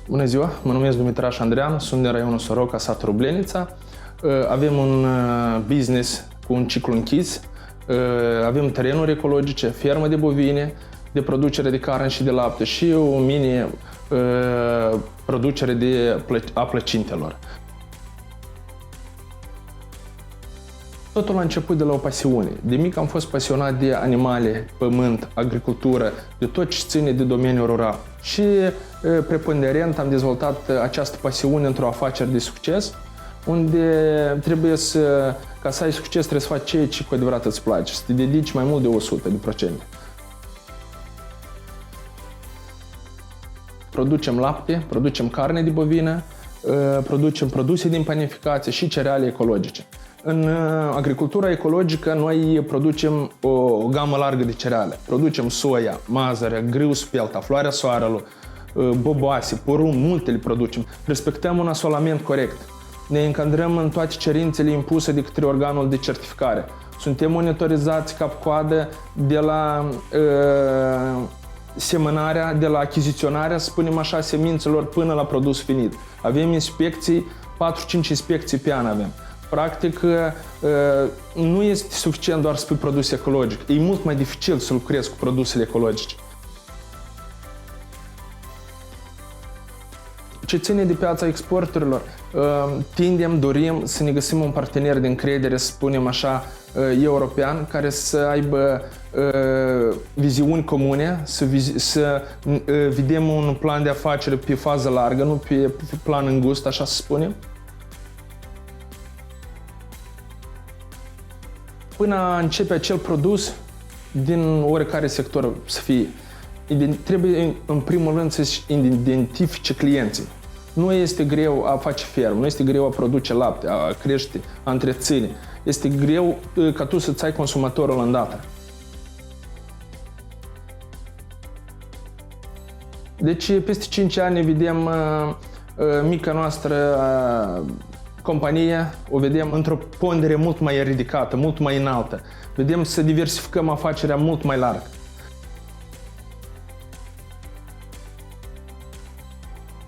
Bună ziua, mă numesc Dumitraș Andrean, sunt din raionul Soroca, satul Rublenița. Avem un business cu un ciclu închis, avem terenuri ecologice, fermă de bovine, de producere de carne și de lapte și o mini producere a plăcintelor. Totul a început de la o pasiune. De mic am fost pasionat de animale, pământ, agricultură, de tot ce ține de domeniul rural. Și preponderent am dezvoltat această pasiune într-o afacere de succes, unde ca să ai succes trebuie să faci ceea ce cu adevărat îți place, să te dedici mai mult de 100%. Producem lapte, producem carne de bovină, producem produse din panificație și cereale ecologice. În agricultura ecologică noi producem o gamă largă de cereale. Producem soia, mazăre, grâu spelta, floarea soarelui, boboase, porumb, multe le producem. Respectăm un asolament corect. Ne încadrăm în toate cerințele impuse de către organul de certificare. Suntem monitorizați cap-coadă de la semănarea, de la achiziționarea, să spunem așa, semințelor până la produs finit. Avem inspecții, 4-5 inspecții pe an avem. Practic, nu este suficient doar să spui produs ecologic. E mult mai dificil să lucrezi cu produsele ecologice. Ce ține de piața exporturilor, dorim să ne găsim un partener de încredere, să spunem așa, european, care să aibă viziuni comune, să vedem un plan de afacere pe fază largă, nu pe plan îngust, așa să spunem. Până a începe acel produs, din oricare sector să fie, trebuie în primul rând să-și identifice clienții. Nu este greu a face fermă, nu este greu a produce lapte, a crește, a întreține. Este greu ca tu să-ți ai consumatorul îndată. Deci, peste 5 ani vedem mica noastră companie, o vedem într-o pondere mult mai ridicată, mult mai înaltă. Vedem să diversificăm afacerea mult mai larg.